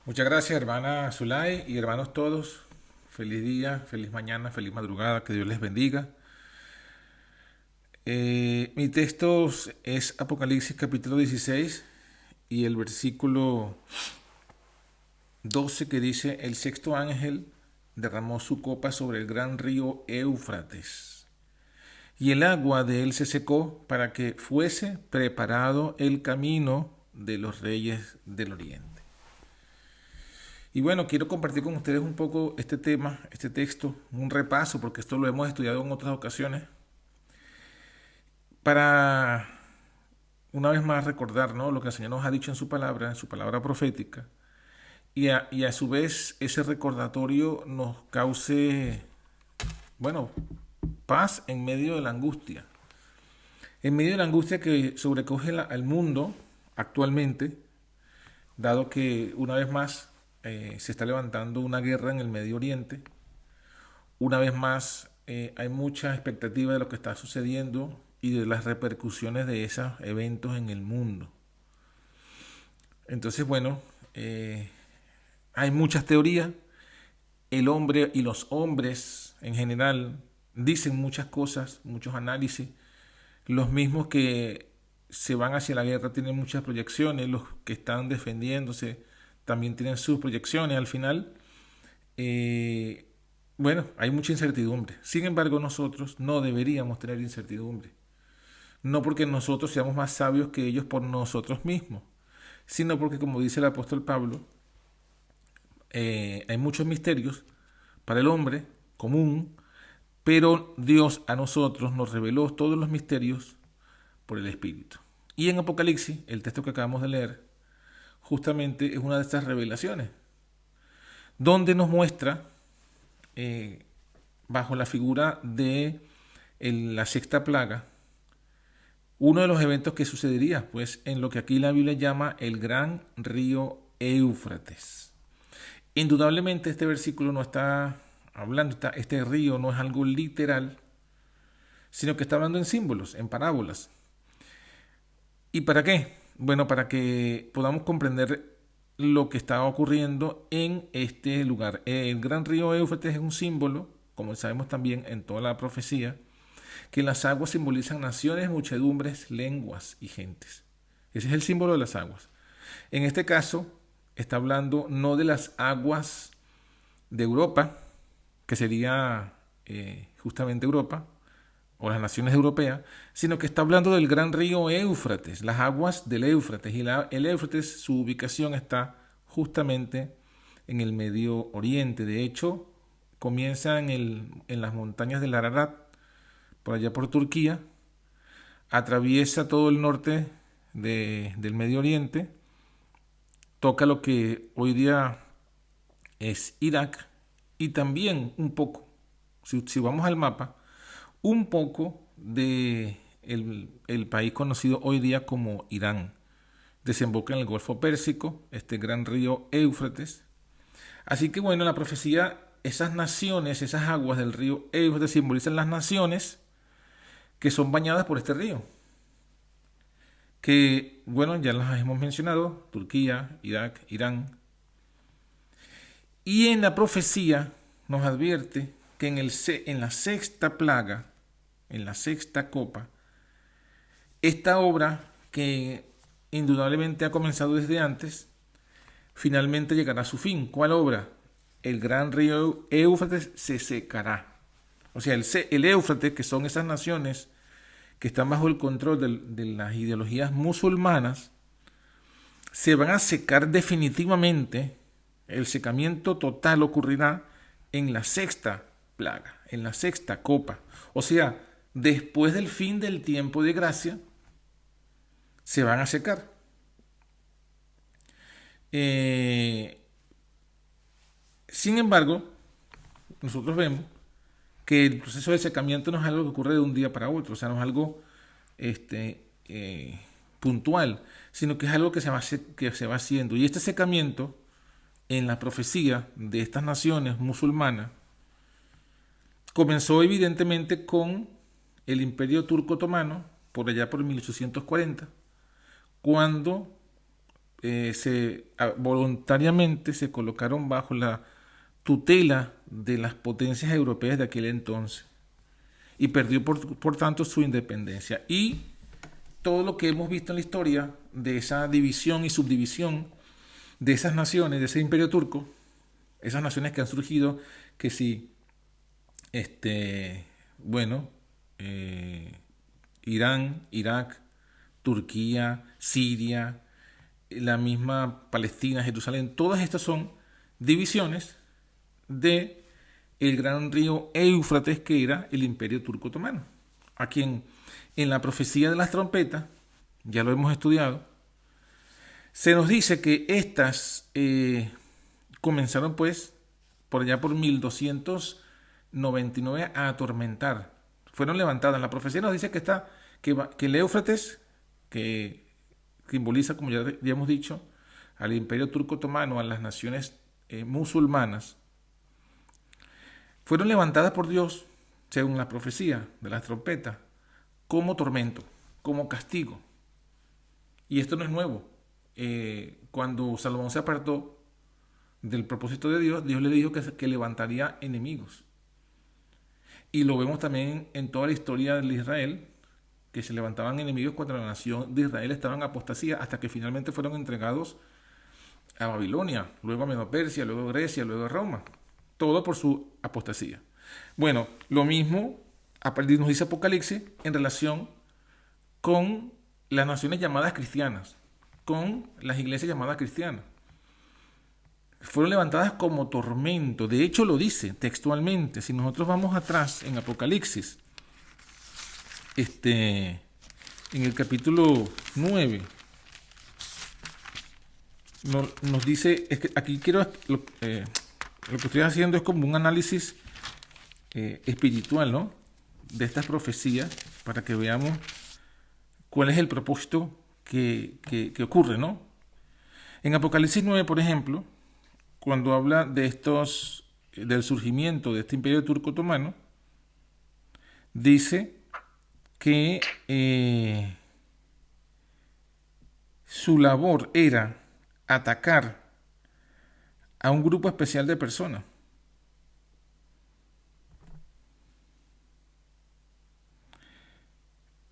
Muchas gracias, hermana Zulay y hermanos todos. Feliz día, feliz mañana, feliz madrugada, que Dios les bendiga. Mi texto es Apocalipsis capítulo 16 y el versículo 12 que dice, el sexto ángel derramó su copa sobre el gran río Éufrates y el agua de él se secó para que fuese preparado el camino de los reyes del oriente. Y bueno, quiero compartir con ustedes un poco este tema, este texto, un repaso, porque esto lo hemos estudiado en otras ocasiones, para una vez más recordar, ¿no?, lo que el Señor nos ha dicho en su palabra profética, y a su vez ese recordatorio nos cause, bueno, paz en medio de la angustia. En medio de la angustia que sobrecoge al mundo actualmente, dado que una vez más se está levantando una guerra en el Medio Oriente. Una vez más hay mucha expectativa de lo que está sucediendo y de las repercusiones de esos eventos en el mundo. Entonces, bueno, hay muchas teorías. El hombre y los hombres en general dicen muchas cosas, muchos análisis. Los mismos que se van hacia la guerra tienen muchas proyecciones, los que están defendiéndose también tienen sus proyecciones. Al final, bueno, hay mucha incertidumbre. Sin embargo, nosotros no deberíamos tener incertidumbre. No porque nosotros seamos más sabios que ellos por nosotros mismos, sino porque, como dice el apóstol Pablo, hay muchos misterios para el hombre común, pero Dios a nosotros nos reveló todos los misterios por el Espíritu. Y en Apocalipsis, el texto que acabamos de leer, justamente es una de estas revelaciones, donde nos muestra, bajo la figura de la sexta plaga, uno de los eventos que sucedería, pues, en lo que aquí la Biblia llama el gran río Éufrates. Indudablemente este versículo no está hablando, este río no es algo literal, sino que está hablando en símbolos, en parábolas. ¿Y para qué? Bueno, para que podamos comprender lo que está ocurriendo en este lugar. El gran río Éufrates es un símbolo, como sabemos también en toda la profecía, que las aguas simbolizan naciones, muchedumbres, lenguas y gentes. Ese es el símbolo de las aguas. En este caso, está hablando no de las aguas de Europa, que sería justamente Europa, o las naciones europeas, sino que está hablando del gran río Éufrates, las aguas del Éufrates. Y el Éufrates, su ubicación está justamente en el Medio Oriente. De hecho, comienza en las montañas del Ararat, por allá por Turquía, atraviesa todo el norte del Medio Oriente, toca lo que hoy día es Irak, y también un poco, si vamos al mapa, un poco de el país conocido hoy día como Irán. Desemboca en el Golfo Pérsico, este gran río Éufrates. Así que bueno, la profecía, esas naciones, esas aguas del río Éufrates simbolizan las naciones que son bañadas por este río. Que, bueno, ya las hemos mencionado, Turquía, Irak, Irán. Y en la profecía nos advierte que en la sexta plaga, en la sexta copa, esta obra que indudablemente ha comenzado desde antes, finalmente llegará a su fin. ¿Cuál obra? El gran río Éufrates se secará. O sea, el Éufrates, que son esas naciones que están bajo el control de las ideologías musulmanas, se van a secar definitivamente. El secamiento total ocurrirá en la sexta plaga, en la sexta copa. O sea, después del fin del tiempo de gracia, se van a secar. Sin embargo, nosotros vemos que el proceso de secamiento no es algo que ocurre de un día para otro, o sea, no es algo puntual, sino que es algo que se va haciendo. Y este secamiento, en la profecía de estas naciones musulmanas, comenzó evidentemente con el Imperio Turco Otomano, por allá por 1840, cuando voluntariamente se colocaron bajo la tutela de las potencias europeas de aquel entonces y perdió por tanto su independencia. Y todo lo que hemos visto en la historia de esa división y subdivisión de esas naciones, de ese imperio turco, esas naciones que han surgido, que sí, bueno, Irán, Irak, Turquía, Siria, la misma Palestina, Jerusalén, todas estas son divisiones de el gran río Éufrates, que era el imperio turco otomano, a quien en la profecía de las trompetas, ya lo hemos estudiado, se nos dice que estas comenzaron pues por allá por 1299 a atormentar. Fueron levantadas. La profecía nos dice que el Éufrates, que simboliza, como ya hemos dicho, al imperio turco otomano, a las naciones musulmanas, fueron levantadas por Dios, según la profecía de las trompetas, como tormento, como castigo. Y esto no es nuevo. Cuando Salomón se apartó del propósito de Dios, Dios le dijo que levantaría enemigos. Y lo vemos también en toda la historia de Israel, que se levantaban enemigos cuando la nación de Israel estaba en apostasía, hasta que finalmente fueron entregados a Babilonia, luego a Medo-Persia, luego a Grecia, luego a Roma. Todo por su apostasía. Bueno, lo mismo nos dice Apocalipsis en relación con las naciones llamadas cristianas, con las iglesias llamadas cristianas. Fueron levantadas como tormento. De hecho, lo dice textualmente. Si nosotros vamos atrás en Apocalipsis, en el capítulo 9, nos dice, es que aquí lo que estoy haciendo es como un análisis espiritual, ¿no?, de estas profecías, para que veamos cuál es el propósito que ocurre, ¿no? En Apocalipsis 9, por ejemplo, cuando habla de del surgimiento de este imperio turco otomano, dice que su labor era atacar a un grupo especial de personas.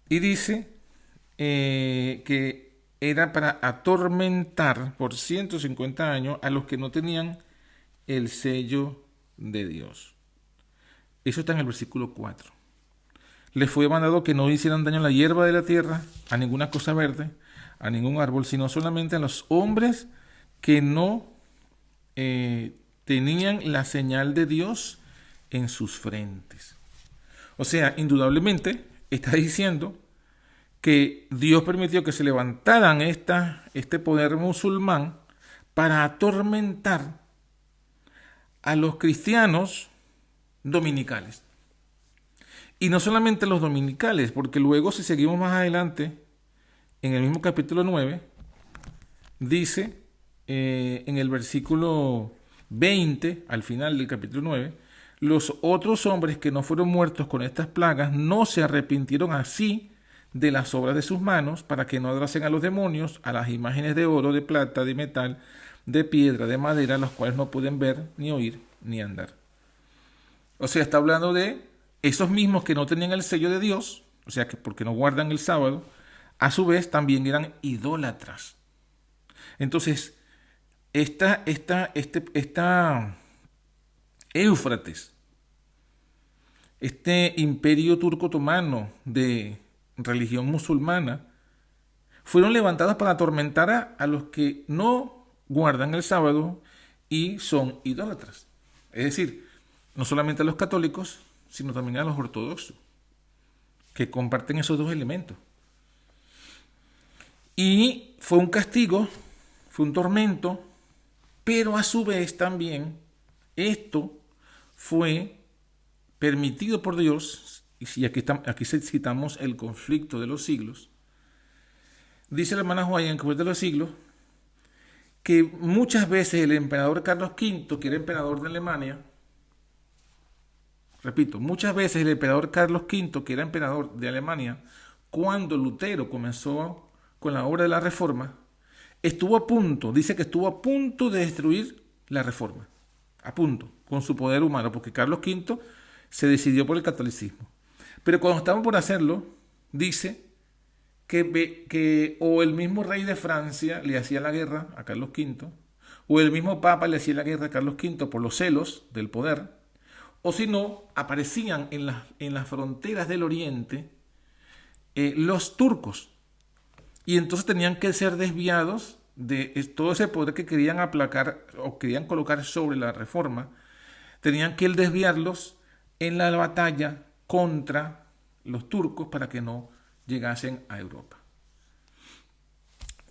Y dice que era para atormentar por 150 años a los que no tenían el sello de Dios. Eso está en el versículo 4. Les fue mandado que no hicieran daño a la hierba de la tierra, a ninguna cosa verde, a ningún árbol, sino solamente a los hombres que no tenían la señal de Dios en sus frentes. O sea, indudablemente está diciendo que Dios permitió que se levantaran este poder musulmán para atormentar a los cristianos dominicales. Y no solamente los dominicales, porque luego, si seguimos más adelante, en el mismo capítulo 9, dice en el versículo 20, al final del capítulo 9, los otros hombres que no fueron muertos con estas plagas no se arrepintieron así de las obras de sus manos, para que no adorasen a los demonios, a las imágenes de oro, de plata, de metal, de piedra, de madera, los cuales no pueden ver, ni oír, ni andar. O sea, está hablando de esos mismos que no tenían el sello de Dios, o sea, que porque no guardan el sábado, a su vez también eran idólatras. Entonces, esta Éufrates, este imperio turco otomano de religión musulmana, fueron levantadas para atormentar a los que no guardan el sábado y son idólatras. Es decir, no solamente a los católicos, sino también a los ortodoxos, que comparten esos dos elementos. Y fue un castigo, fue un tormento, pero a su vez también esto fue permitido por Dios. Y aquí citamos el conflicto de los siglos. Dice la hermana Joya en el conflicto de los siglos que muchas veces el emperador Carlos V, que era emperador de Alemania, repito, muchas veces el emperador Carlos V, que era emperador de Alemania, cuando Lutero comenzó con la obra de la Reforma, estuvo a punto, dice que estuvo a punto de destruir la Reforma, a punto, con su poder humano, porque Carlos V se decidió por el catolicismo. Pero cuando estaban por hacerlo, dice que o el mismo rey de Francia le hacía la guerra a Carlos V, o el mismo papa le hacía la guerra a Carlos V por los celos del poder, o si no, aparecían en las fronteras del Oriente los turcos, y entonces tenían que ser desviados de todo ese poder que querían aplacar o querían colocar sobre la Reforma. Tenían que desviarlos en la batalla contra los turcos para que no llegasen a Europa.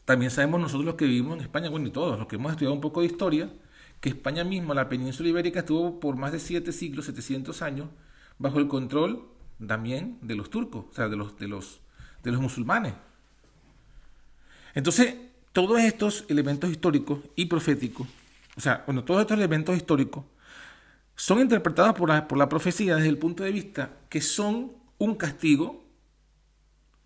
También sabemos nosotros los que vivimos en España, bueno, y todos los que hemos estudiado un poco de historia, que España misma, la península ibérica, estuvo por más de 7 siglos, 700 años, bajo el control también de los turcos, o sea, de los musulmanes. Entonces, todos estos elementos históricos y proféticos, o sea, bueno, todos estos elementos históricos son interpretados por la profecía desde el punto de vista que son un castigo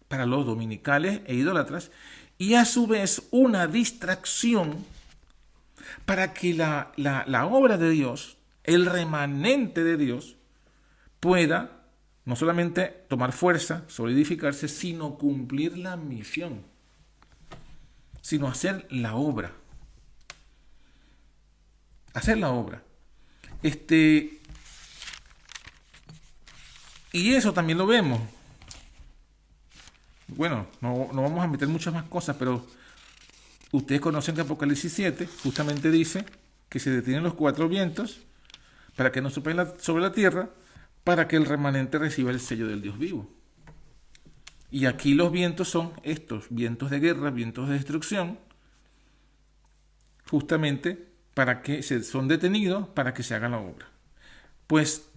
para los dominicales e idólatras y a su vez una distracción para que la obra de Dios, el remanente de Dios, pueda no solamente tomar fuerza, solidificarse, sino cumplir la misión, sino hacer la obra. Hacer la obra. Y eso también lo vemos. Bueno, no vamos a meter muchas más cosas, pero ustedes conocen que Apocalipsis 7 justamente dice que se detienen los 4 vientos para que no soplen sobre la tierra, para que el remanente reciba el sello del Dios vivo. Y aquí los vientos son estos, vientos de guerra, vientos de destrucción, justamente para que son detenidos para que se haga la obra. Pues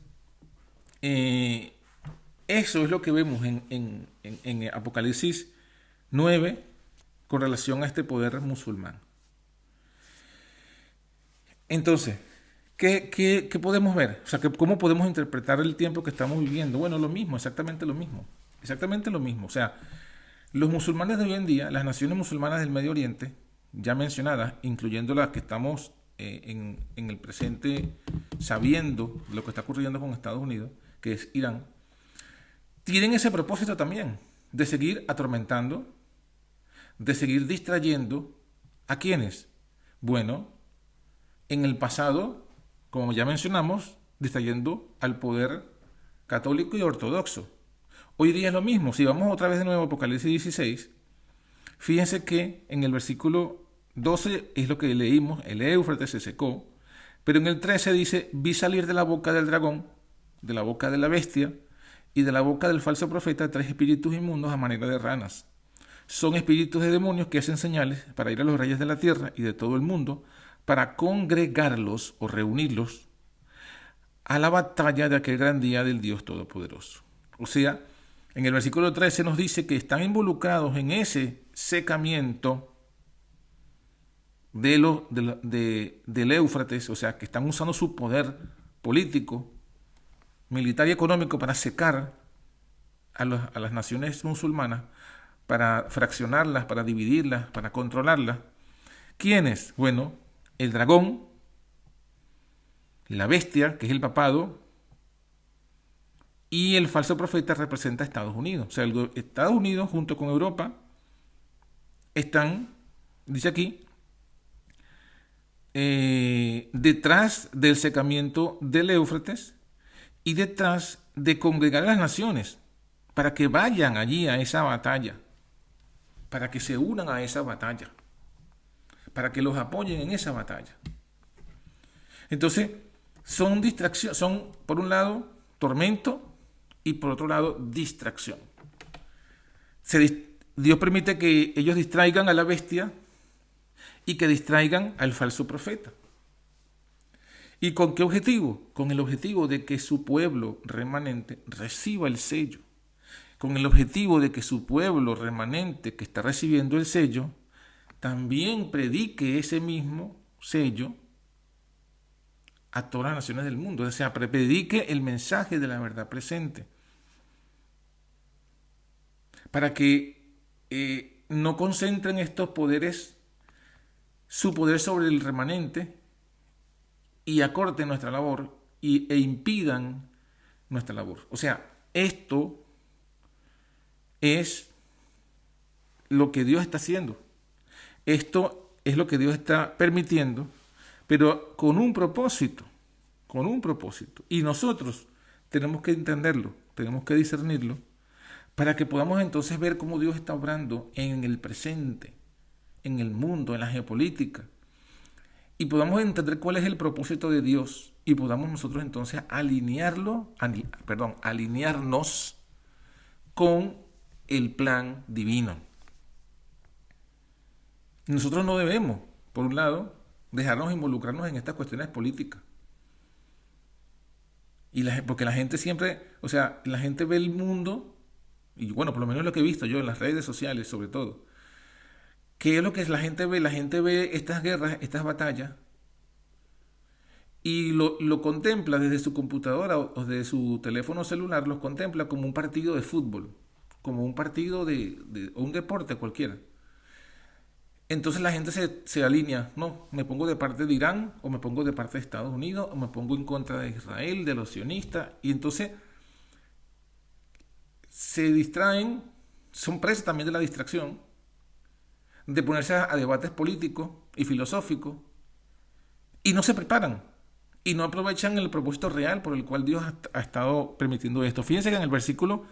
eso es lo que vemos en Apocalipsis 9 con relación a este poder musulmán. Entonces, ¿qué podemos ver? O sea, ¿cómo podemos interpretar el tiempo que estamos viviendo? Bueno, lo mismo, exactamente lo mismo. Exactamente lo mismo. O sea, los musulmanes de hoy en día, las naciones musulmanas del Medio Oriente, ya mencionadas, incluyendo las que estamos en el presente sabiendo lo que está ocurriendo con Estados Unidos, que es Irán, tienen ese propósito también, de seguir atormentando, de seguir distrayendo ¿a quiénes? Bueno, en el pasado, como ya mencionamos, distrayendo al poder católico y ortodoxo. Hoy día es lo mismo. Si vamos otra vez de nuevo a Apocalipsis 16, fíjense que en el versículo 12 es lo que leímos, el Éufrates se secó, pero en el 13 dice, vi salir de la boca del dragón, de la boca de la bestia y de la boca del falso profeta 3 espíritus inmundos a manera de ranas. Son espíritus de demonios que hacen señales para ir a los reyes de la tierra y de todo el mundo, para congregarlos o reunirlos a la batalla de aquel gran día del Dios Todopoderoso. O sea, en el versículo 13 nos dice que están involucrados en ese secamiento del Éufrates, o sea, que están usando su poder político, militar y económico para secar a las naciones musulmanas, para fraccionarlas, para dividirlas, para controlarlas. ¿Quiénes? Bueno, el dragón, la bestia, que es el papado, y el falso profeta representa a Estados Unidos. O sea, Estados Unidos junto con Europa están, dice aquí, detrás del secamiento del Éufrates y detrás de congregar a las naciones para que vayan allí a esa batalla, para que se unan a esa batalla, para que los apoyen en esa batalla. Entonces, son distracciones, son por un lado tormento y por otro lado distracción. Dios permite que ellos distraigan a la bestia y que distraigan al falso profeta. ¿Y con qué objetivo? Con el objetivo de que su pueblo remanente reciba el sello. Con el objetivo de que su pueblo remanente que está recibiendo el sello también predique ese mismo sello a todas las naciones del mundo. O sea, predique el mensaje de la verdad presente. Para que no concentren estos poderes su poder sobre el remanente y acorten nuestra labor e impidan nuestra labor. O sea, esto es lo que Dios está haciendo. Esto es lo que Dios está permitiendo, pero con un propósito, con un propósito. Y nosotros tenemos que entenderlo, tenemos que discernirlo, para que podamos entonces ver cómo Dios está obrando en el presente, en el mundo, en la geopolítica, y podamos entender cuál es el propósito de Dios y podamos nosotros entonces alinearnos con el plan divino. Nosotros no debemos, por un lado, dejarnos involucrarnos en estas cuestiones políticas. Porque la gente siempre, o sea, la gente ve el mundo, y bueno, por lo menos lo que he visto yo en las redes sociales sobre todo, ¿qué es lo que la gente ve? La gente ve estas guerras, estas batallas, y lo contempla desde su computadora o desde su teléfono celular, los contempla como un partido de fútbol, como un partido o un deporte cualquiera. Entonces la gente se alinea, no, me pongo de parte de Irán, o me pongo de parte de Estados Unidos, o me pongo en contra de Israel, de los sionistas, y entonces se distraen, son presas también de la distracción, de ponerse a debates políticos y filosóficos, y no se preparan, y no aprovechan el propósito real por el cual Dios ha estado permitiendo esto. Fíjense que en el versículo,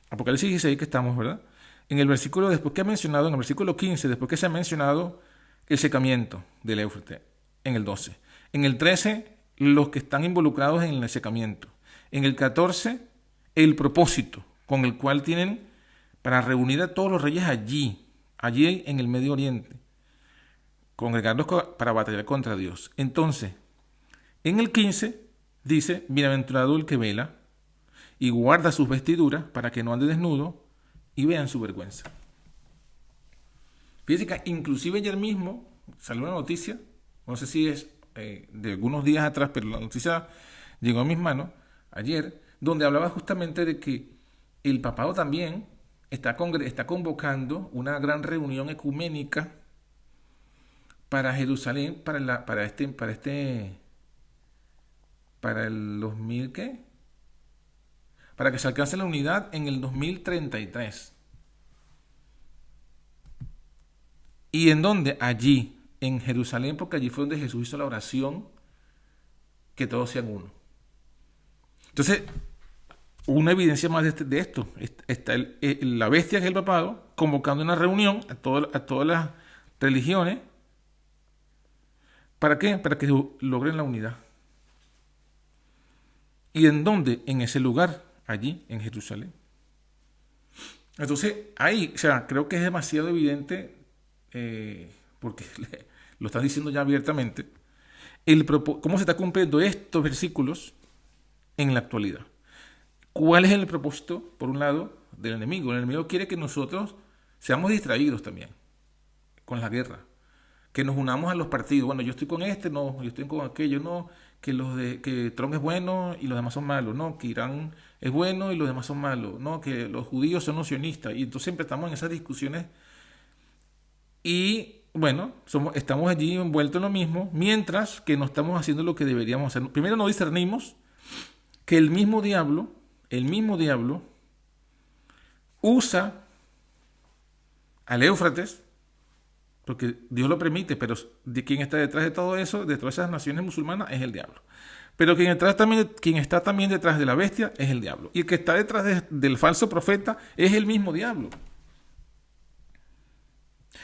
Apocalipsis 16 que estamos, ¿verdad? En el versículo, después que ha mencionado, en el versículo 15, después que se ha mencionado el secamiento del Éufrates, en el 12. En el 13, los que están involucrados en el secamiento. En el 14, el propósito con el cual tienen para reunir a todos los reyes allí en el Medio Oriente, congregarlos para batallar contra Dios. Entonces, en el 15 dice, bienaventurado el que vela y guarda sus vestiduras para que no ande desnudo y vean su vergüenza. Fíjense que inclusive ayer mismo salió una noticia, no sé si es de algunos días atrás, pero la noticia llegó a mis manos ayer, donde hablaba justamente de que el papado también está convocando una gran reunión ecuménica para Jerusalén para el 2000, ¿qué? Para que se alcance la unidad en el 2033. ¿Y en dónde? Allí, en Jerusalén, porque allí fue donde Jesús hizo la oración, que todos sean uno. Entonces, una evidencia más de esto, está la bestia, que es el papado, convocando una reunión a todas las religiones. ¿Para qué? Para que logren la unidad. ¿Y en dónde? En ese lugar, allí, en Jerusalén. Entonces, ahí, o sea, creo que es demasiado evidente, porque lo están diciendo ya abiertamente, cómo se está cumpliendo estos versículos en la actualidad. ¿Cuál es el propósito, por un lado, del enemigo? El enemigo quiere que nosotros seamos distraídos también con la guerra, que nos unamos a los partidos. Bueno, yo estoy con este, no, yo estoy con aquello, no, que Trump es bueno y los demás son malos, no, que Irán es bueno y los demás son malos, no, que los judíos son no sionistas. Y entonces siempre estamos en esas discusiones y bueno, estamos allí envueltos en lo mismo, mientras que no estamos haciendo lo que deberíamos hacer. Primero, no discernimos que el mismo diablo usa al Éufrates, porque Dios lo permite, pero de quien está detrás de todo eso, de todas esas naciones musulmanas, es el diablo. Pero quien está también detrás de la bestia es el diablo. Y el que está detrás del falso profeta es el mismo diablo.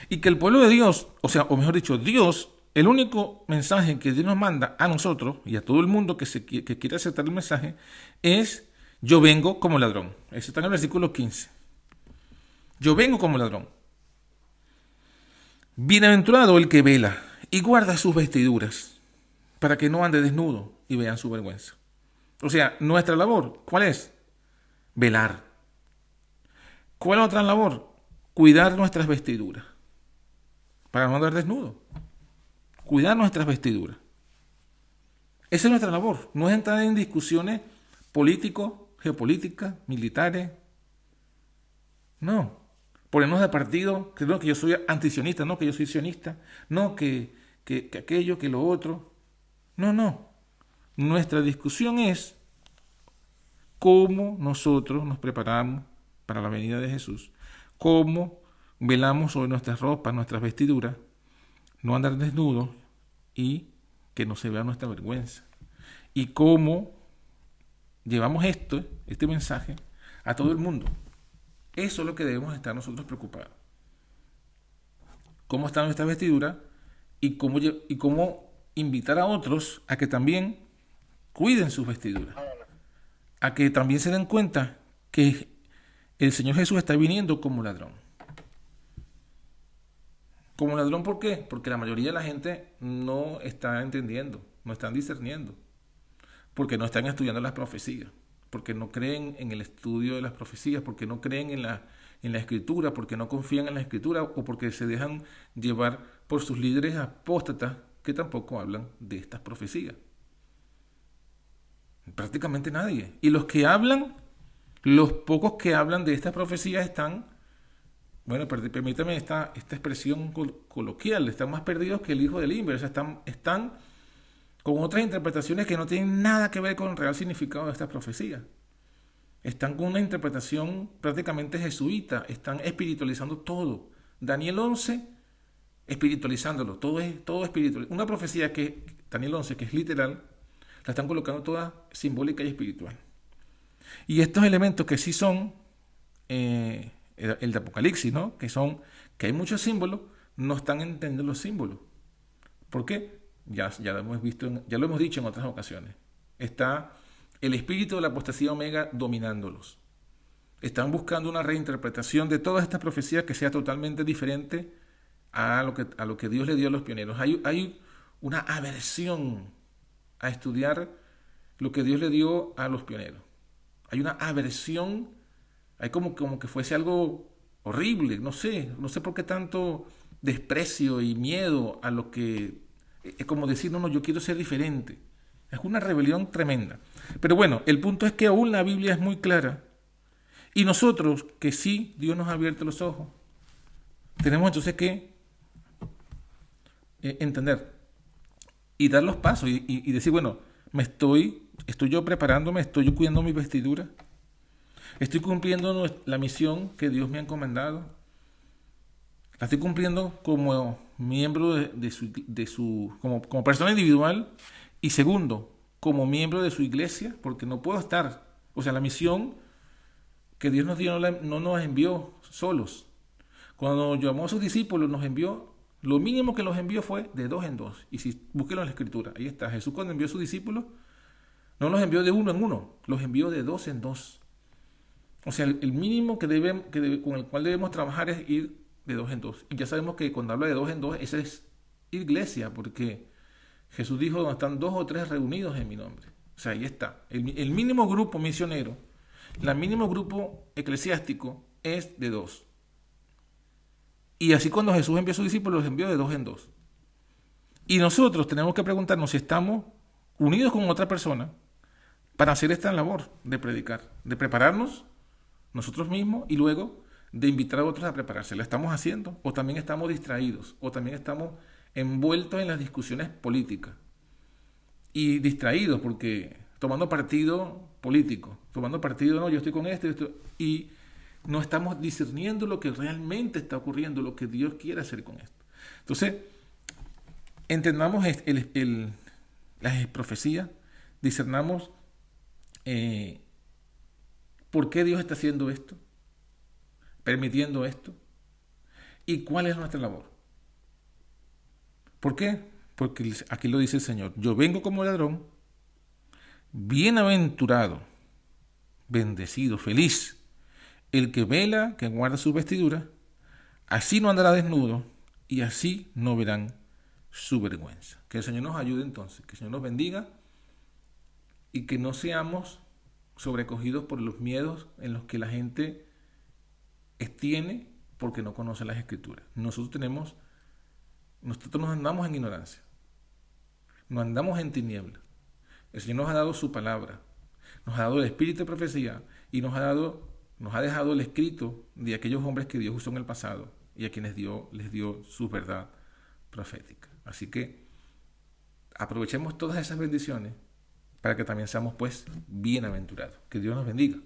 Y que el pueblo de Dios, o mejor dicho, Dios, el único mensaje que Dios nos manda a nosotros y a todo el mundo que quiere aceptar el mensaje es: yo vengo como ladrón. Eso está en el versículo 15. Yo vengo como ladrón. Bienaventurado el que vela y guarda sus vestiduras para que no ande desnudo y vean su vergüenza. O sea, nuestra labor, ¿cuál es? Velar. ¿Cuál es otra labor? Cuidar nuestras vestiduras para no andar desnudo. Cuidar nuestras vestiduras. Esa es nuestra labor. No es entrar en discusiones políticos, geopolíticas, militares. No. Ponernos de partido, que no, que yo soy antisionista, no, que yo soy sionista, no, que que aquello, que lo otro. No, no. Nuestra discusión es cómo nosotros nos preparamos para la venida de Jesús, cómo velamos sobre nuestras ropas, nuestras vestiduras, no andar desnudos y que no se vea nuestra vergüenza. Y cómo llevamos este mensaje a todo el mundo. Eso es lo que debemos estar nosotros preocupados. Cómo está nuestra vestidura y cómo invitar a otros a que también cuiden sus vestiduras. A que también se den cuenta que el Señor Jesús está viniendo como ladrón. Como ladrón, ¿por qué? Porque la mayoría de la gente no está entendiendo, no están discerniendo, porque no están estudiando las profecías, porque no creen en el estudio de las profecías, porque no creen en la escritura, porque no confían en la escritura o porque se dejan llevar por sus líderes apóstatas que tampoco hablan de estas profecías. Prácticamente nadie. Y los que hablan, los pocos que hablan de estas profecías están, bueno, permítame esta expresión coloquial, están más perdidos que el hijo del Imber, o sea, están con otras interpretaciones que no tienen nada que ver con el real significado de estas profecías. Están con una interpretación prácticamente jesuita, están espiritualizando todo. Daniel 11, espiritualizándolo, todo espiritual. Una profecía que, Daniel 11, que es literal, la están colocando toda simbólica y espiritual. Y estos elementos que sí son el de Apocalipsis, ¿no? Que hay muchos símbolos, no están entendiendo los símbolos. ¿Por qué? Ya lo hemos visto, ya lo hemos dicho en otras ocasiones. Está el espíritu de la apostasía omega dominándolos. Están buscando una reinterpretación de todas estas profecías que sea totalmente diferente a lo que Dios le dio a los pioneros. Hay una aversión a estudiar lo que Dios le dio a los pioneros. Hay una aversión, hay como que fuese algo horrible, no sé por qué tanto desprecio y miedo a lo que es como decir, no, yo quiero ser diferente. Es una rebelión tremenda. Pero bueno, el punto es que aún la Biblia es muy clara y nosotros, que sí, Dios nos ha abierto los ojos, tenemos entonces que entender y dar los pasos y decir, bueno, estoy yo preparándome, estoy yo cuidando mi vestidura, estoy cumpliendo la misión que Dios me ha encomendado, la estoy cumpliendo como miembro como persona individual y segundo, como miembro de su iglesia, porque no puedo estar, o sea, la misión que Dios nos dio no nos envió solos. Cuando llamó a sus discípulos nos envió, lo mínimo que los envió fue de 2 en 2. Y si búsquenlo en la escritura, ahí está. Jesús cuando envió a sus discípulos, no los envió de 1 en 1, los envió de 2 en 2. O sea, el mínimo con el cual debemos trabajar es ir de 2 en 2. Y ya sabemos que cuando habla de 2 en 2, esa es iglesia, porque Jesús dijo, donde están 2 o 3 reunidos en mi nombre. O sea, ahí está. El mínimo grupo misionero, el mínimo grupo eclesiástico es de 2. Y así cuando Jesús envió a sus discípulos, los envió de 2 en 2. Y nosotros tenemos que preguntarnos si estamos unidos con otra persona para hacer esta labor de predicar, de prepararnos nosotros mismos y luego de invitar a otros a prepararse. ¿La estamos haciendo? ¿O también estamos distraídos? ¿O también estamos envueltos en las discusiones políticas? Y distraídos porque tomando partido político, tomando partido, no, yo estoy con y no estamos discerniendo lo que realmente está ocurriendo, lo que Dios quiere hacer con esto. Entonces, entendamos las profecías, discernamos por qué Dios está haciendo esto, permitiendo esto, y cuál es nuestra labor. ¿Por qué? Porque aquí lo dice el Señor, yo vengo como ladrón, bienaventurado, bendecido, feliz, el que vela, que guarda su vestidura, así no andará desnudo y así no verán su vergüenza. Que el Señor nos ayude entonces, que el Señor nos bendiga y que no seamos sobrecogidos por los miedos en los que la gente tiene porque no conoce las Escrituras. Nosotros nos andamos en ignorancia, nos andamos en tinieblas. El Señor nos ha dado su palabra, nos ha dado el espíritu de profecía y nos ha dejado el escrito de aquellos hombres que Dios usó en el pasado y a quienes Dios les dio su verdad profética. Así que aprovechemos todas esas bendiciones para que también seamos pues bienaventurados. Que Dios nos bendiga.